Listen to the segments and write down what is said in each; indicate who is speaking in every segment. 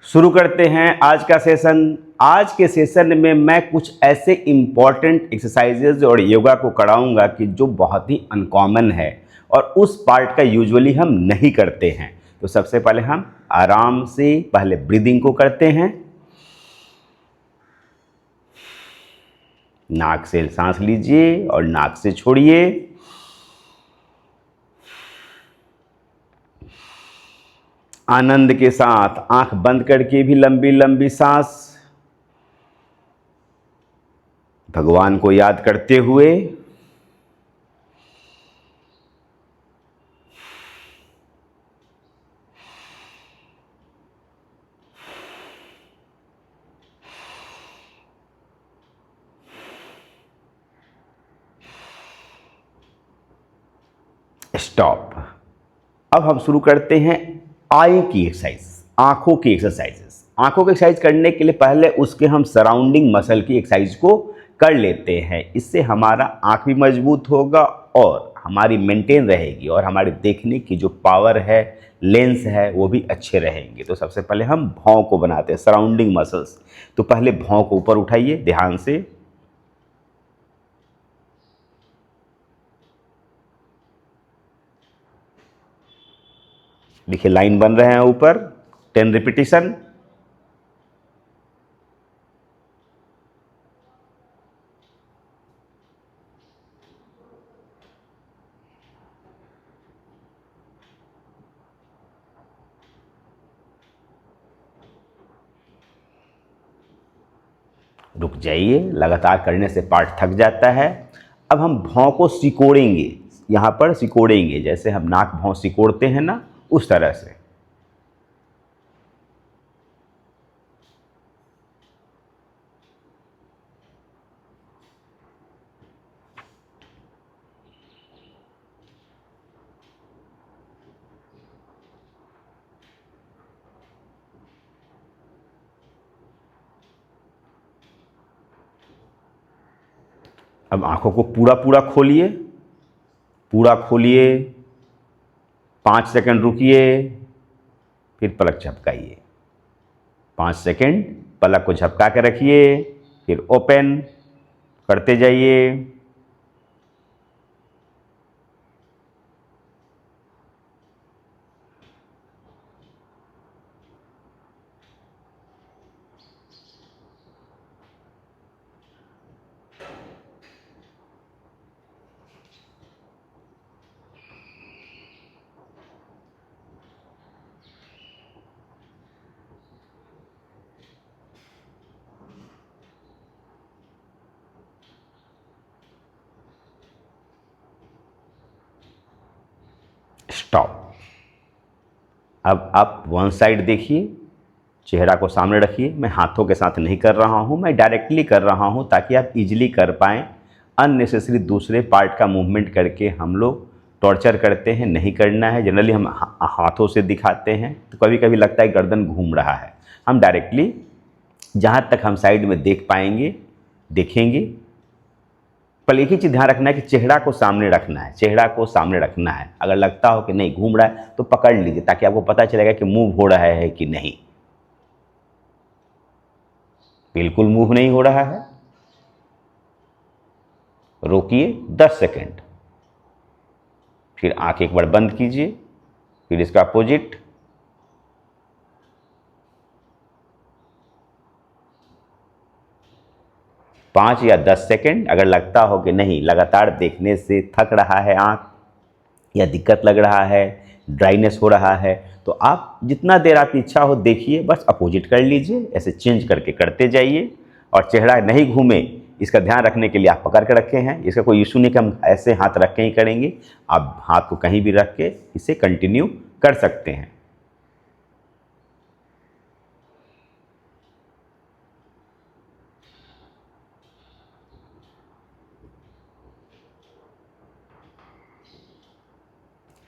Speaker 1: शुरू करते हैं आज का सेशन। आज के सेशन में मैं कुछ ऐसे इम्पॉर्टेंट एक्सरसाइजेज और योगा को कराऊंगा कि जो बहुत ही अनकॉमन है और उस पार्ट का यूजुअली हम नहीं करते हैं। तो सबसे पहले हम आराम से पहले ब्रीदिंग को करते हैं। नाक से सांस लीजिए और नाक से छोड़िए। आनंद के साथ आंख बंद करके भी लंबी लंबी सांस, भगवान को याद करते हुए। स्टॉप। अब हम शुरू करते हैं आई की एक्सरसाइज, आंखों की एक्सरसाइजेस। आंखों की एक्सरसाइज करने के लिए पहले उसके हम सराउंडिंग मसल की एक्सरसाइज को कर लेते हैं। इससे हमारा आंख भी मजबूत होगा और हमारी मेंटेन रहेगी और हमारी देखने की जो पावर है, लेंस है, वो भी अच्छे रहेंगे। तो सबसे पहले हम भौं को बनाते हैं, सराउंडिंग मसल्स। तो पहले भौं को ऊपर उठाइए ध्यान से। देखिए लाइन बन रहे हैं ऊपर। 10 रिपीटिशन। रुक जाइए, लगातार करने से पार्ट थक जाता है। अब हम भौं को सिकोड़ेंगे, यहाँ पर सिकोड़ेंगे, जैसे हम नाक भौं सिकोड़ते हैं ना, उस तरह से। अब आंखों को पूरा पूरा खोलिए, पूरा खोलिए। 5 सेकंड रुकिए, फिर पलक झपकाइए। 5 सेकंड पलक को झपका के रखिए, फिर ओपन करते जाइए। स्टॉप। अब आप वन साइड देखिए, चेहरा को सामने रखिए। मैं हाथों के साथ नहीं कर रहा हूं, मैं डायरेक्टली कर रहा हूं ताकि आप इजीली कर पाएँ। अननेसेसरी दूसरे पार्ट का मूवमेंट करके हम लोग टॉर्चर करते हैं, नहीं करना है। जनरली हम हाथों से दिखाते हैं तो कभी कभी लगता है गर्दन घूम रहा है। हम डायरेक्टली जहाँ तक हम साइड में देख पाएंगे देखेंगे। पर एक ही चीज़ ध्यान रखना है कि चेहरा को सामने रखना है, चेहरा को सामने रखना है। अगर लगता हो कि नहीं घूम रहा है तो पकड़ लीजिए ताकि आपको पता चलेगा कि मूव हो रहा है कि नहीं। बिल्कुल मूव नहीं हो रहा है, रोकिए 10 सेकंड, फिर आंख एक बार बंद कीजिए, फिर इसका अपोजिट। पाँच या 10 सेकंड। अगर लगता हो कि नहीं लगातार देखने से थक रहा है आंख या दिक्कत लग रहा है, ड्राइनेस हो रहा है, तो आप जितना देर आपकी इच्छा हो देखिए, बस अपोजिट कर लीजिए। ऐसे चेंज करके करते जाइए और चेहरा नहीं घूमे इसका ध्यान रखने के लिए आप पकड़ के रखे हैं। इसका कोई इशू नहीं कि हम ऐसे हाथ रख के ही करेंगे। आप हाथ को कहीं भी रख के इसे कंटिन्यू कर सकते हैं।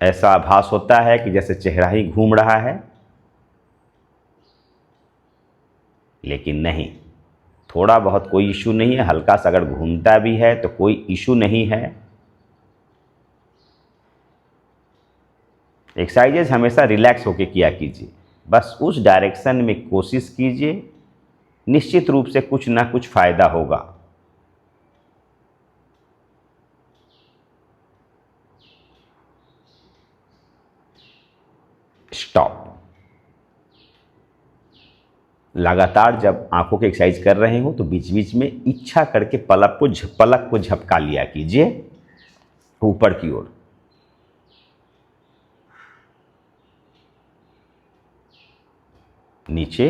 Speaker 1: ऐसा आभास होता है कि जैसे चेहरा ही घूम रहा है, लेकिन नहीं, थोड़ा बहुत कोई इशू नहीं है। हल्का सा अगर घूमता भी है तो कोई इशू नहीं है। एक्सरसाइजेज हमेशा रिलैक्स होकर किया कीजिए। बस उस डायरेक्शन में कोशिश कीजिए, निश्चित रूप से कुछ ना कुछ फायदा होगा। स्टॉप। लगातार जब आंखों की एक्सरसाइज कर रहे हो तो बीच बीच में इच्छा करके पलक को झपका लिया कीजिए ऊपर की ओर। नीचे,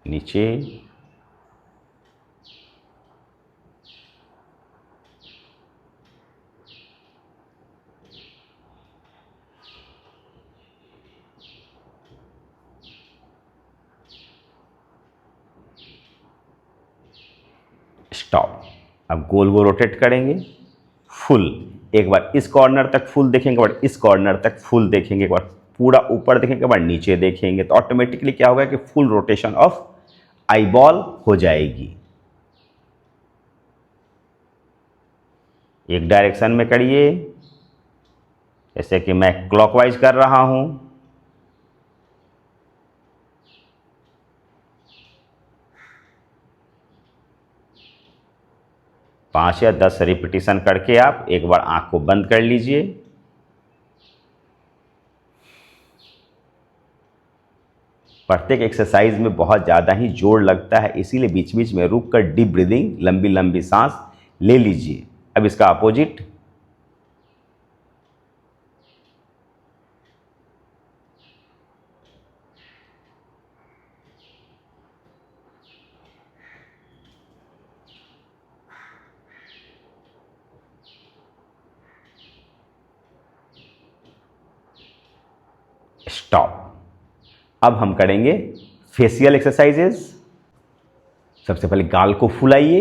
Speaker 1: नीचे, स्टॉप। अब गोल गोल रोटेट करेंगे, फुल। एक बार इस कॉर्नर तक फुल देखेंगे, एक बार इस कॉर्नर तक फुल देखेंगे, एक बार पूरा ऊपर देखेंगे, एक बार नीचे देखेंगे, तो ऑटोमेटिकली क्या होगा कि फुल रोटेशन ऑफ आईबॉल हो जाएगी। एक डायरेक्शन में करिए, जैसे कि मैं क्लॉकवाइज कर रहा हूं। पाँच या 10 रिपीटिशन करके आप एक बार आंख को बंद कर लीजिए। प्रत्येक एक्सरसाइज में बहुत ज़्यादा ही जोर लगता है, इसीलिए बीच बीच में रुक कर डीप ब्रीदिंग, लंबी लंबी सांस ले लीजिए। अब इसका अपोजिट। स्टॉप। अब हम करेंगे फेशियल एक्सरसाइजेस। सबसे पहले गाल को फुलाइए,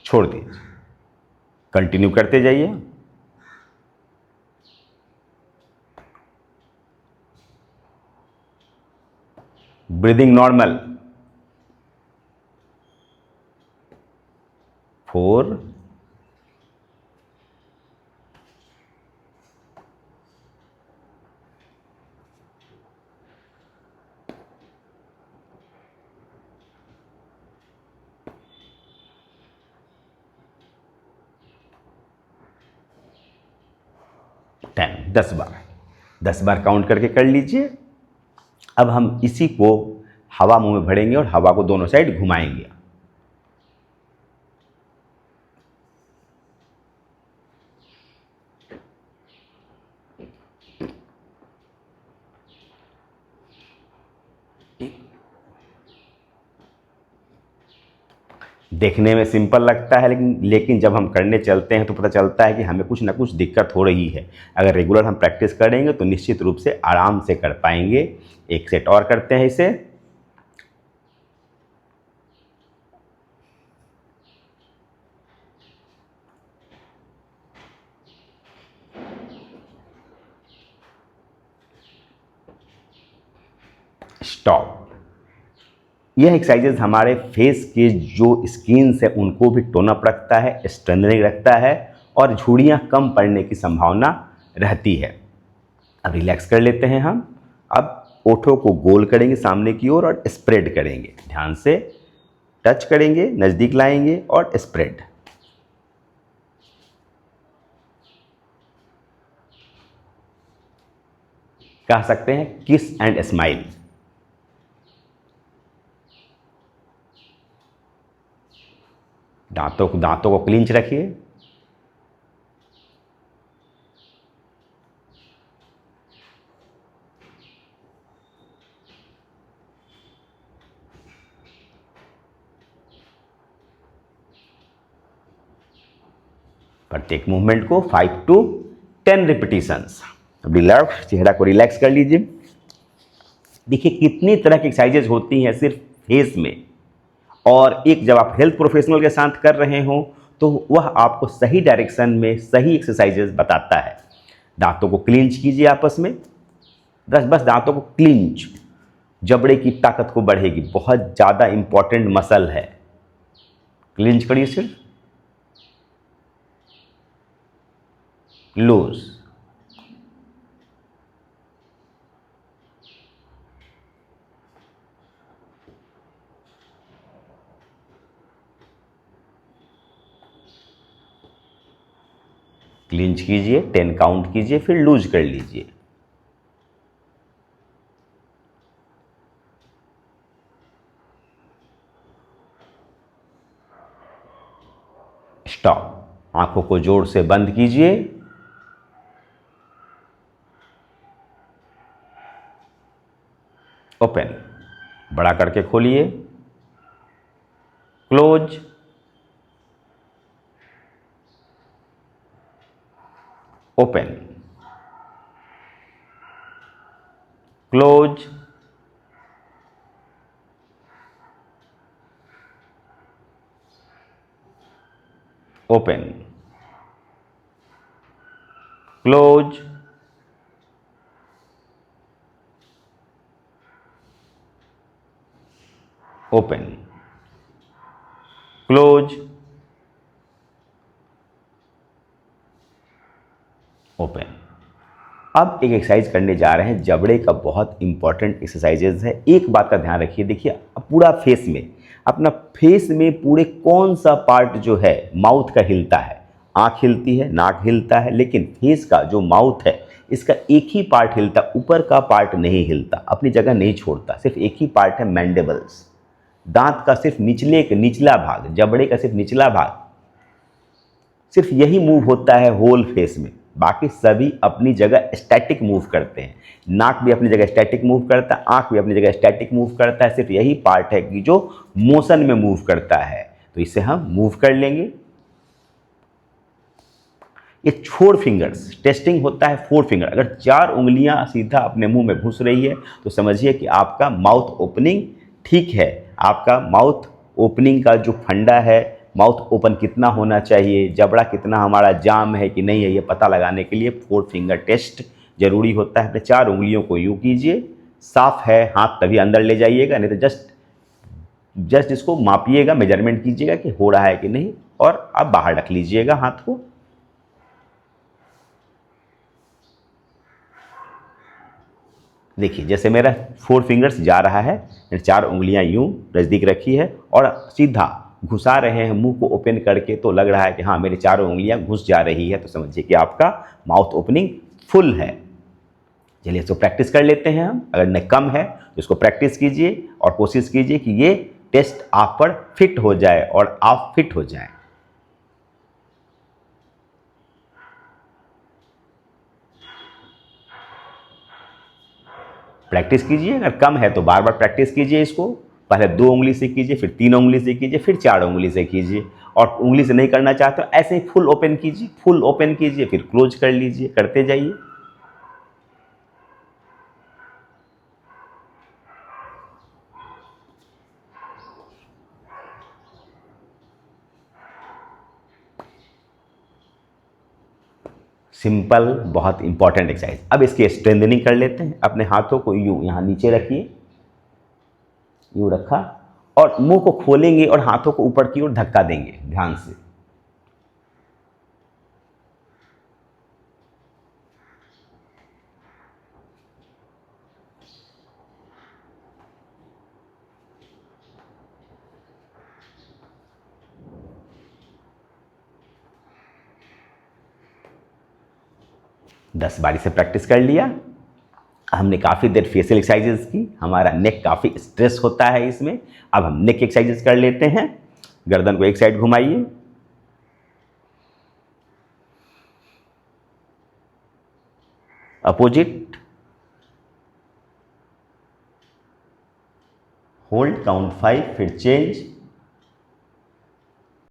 Speaker 1: छोड़ दीजिए, कंटिन्यू करते जाइए। Breathing normal. 4, 10, 10 बार, 10 बार काउंट करके कर लीजिए। अब हम इसी को हवा मुंह में भरेंगे और हवा को दोनों साइड घुमाएंगे। देखने में सिंपल लगता है, लेकिन जब हम करने चलते हैं तो पता चलता है कि हमें कुछ ना कुछ दिक्कत हो रही है। अगर रेगुलर हम प्रैक्टिस करेंगे तो निश्चित रूप से आराम से कर पाएंगे। एक सेट और करते हैं इसे। स्टॉप। यह एक्सरसाइजेज हमारे फेस के जो स्किन है उनको भी टोन अप रखता है, स्ट्रेंथनिंग रखता है और झुर्रियाँ कम पड़ने की संभावना रहती है। अब रिलैक्स कर लेते हैं हम। अब ओठों को गोल करेंगे सामने की ओर और स्प्रेड करेंगे। ध्यान से टच करेंगे, नज़दीक लाएंगे और स्प्रेड। कह सकते हैं किस एंड स्माइल। दांतों को क्लींच रखिए। प्रत्येक मूवमेंट को 5 to 10 रिपीटिशंस। अब रिलैक्स, चेहरा को रिलैक्स कर लीजिए। देखिए कितनी तरह की एक्सरसाइजेज होती हैं सिर्फ फेस में, और एक जब आप हेल्थ प्रोफेशनल के साथ कर रहे हो तो वह आपको सही डायरेक्शन में सही एक्सरसाइजेज बताता है। दांतों को क्लींच कीजिए आपस में, बस दांतों को क्लींच। जबड़े की ताकत को बढ़ेगी, बहुत ज़्यादा इंपॉर्टेंट मसल है। क्लिंच करिए सिर्फ, लूज, क्लिंच कीजिए, 10 काउंट कीजिए, फिर लूज कर लीजिए। स्टॉप। आंखों को जोर से बंद कीजिए, ओपन, बड़ा करके खोलिए, close, open, close, open, close, open, close, open. अब एक एक्सरसाइज करने जा रहे हैं, जबड़े का बहुत इंपॉर्टेंट एक्सरसाइजेज है। एक बात का ध्यान रखिए, देखिए पूरा फेस में, अपना फेस में पूरे कौन सा पार्ट जो है माउथ का हिलता है। आंख हिलती है, नाक हिलता है, लेकिन फेस का जो माउथ है इसका एक ही पार्ट हिलता, ऊपर का पार्ट नहीं हिलता, अपनी जगह नहीं छोड़ता। सिर्फ एक ही पार्ट है, मैंडिबल्स, दांत का सिर्फ निचला भाग, जबड़े का सिर्फ निचला भाग, सिर्फ यही मूव होता है होल फेस में। बाकी सभी अपनी जगह स्टैटिक मूव करते हैं। नाक भी अपनी जगह स्टैटिक मूव करता है, आंख भी अपनी जगह स्टैटिक मूव करता है, सिर्फ यही पार्ट है कि जो मोशन में मूव करता है। तो इसे हम मूव कर लेंगे। ये 4 फिंगर्स, टेस्टिंग होता है 4 फिंगर। अगर 4 उंगलियां सीधा अपने मुंह में घुस रही है तो समझिए कि आपका माउथ ओपनिंग ठीक है। आपका माउथ ओपनिंग का जो फंडा है, माउथ ओपन कितना होना चाहिए, जबड़ा कितना हमारा जाम है कि नहीं है, ये पता लगाने के लिए 4 फिंगर टेस्ट जरूरी होता है। अपने 4 उंगलियों को यूँ कीजिए, साफ है हाथ तभी अंदर ले जाइएगा, नहीं तो जस्ट इसको मापिएगा, मेजरमेंट कीजिएगा कि हो रहा है कि नहीं, और अब बाहर रख लीजिएगा हाथ को। देखिए जैसे मेरा 4 फिंगर्स जा रहा है, 4 उंगलियां यूं नज़दीक रखी है और सीधा घुसा रहे हैं मुंह को ओपन करके, तो लग रहा है कि हाँ मेरी चारों उंगलियां घुस जा रही है, तो समझिए कि आपका माउथ ओपनिंग फुल है। चलिए इसको प्रैक्टिस कर लेते हैं हम। अगर न कम है तो इसको प्रैक्टिस कीजिए और कोशिश कीजिए कि ये टेस्ट आप पर फिट हो जाए और आप फिट हो जाए। प्रैक्टिस कीजिए, अगर कम है तो बार बार प्रैक्टिस कीजिए इसको। पहले 2 उंगली से कीजिए, फिर 3 उंगली से कीजिए, फिर 4 उंगली से कीजिए। और उंगली से नहीं करना चाहते तो ऐसे ही फुल ओपन कीजिए, फुल ओपन कीजिए, फिर क्लोज कर लीजिए, करते जाइए। सिंपल, बहुत इंपॉर्टेंट एक्सरसाइज। अब इसकी स्ट्रेंथनिंग कर लेते हैं। अपने हाथों को यूं यहाँ नीचे रखिए, यूं रखा, और मुंह को खोलेंगे और हाथों को ऊपर की ओर धक्का देंगे ध्यान से। दस बारी से प्रैक्टिस कर लिया। हमने काफ़ी देर फेशियल एक्सरसाइजेस की, हमारा नेक काफ़ी स्ट्रेस होता है इसमें। अब हम नेक एक्सरसाइजेस कर लेते हैं। गर्दन को एक साइड घुमाइए, अपोजिट, होल्ड, काउंट 5, फिर चेंज,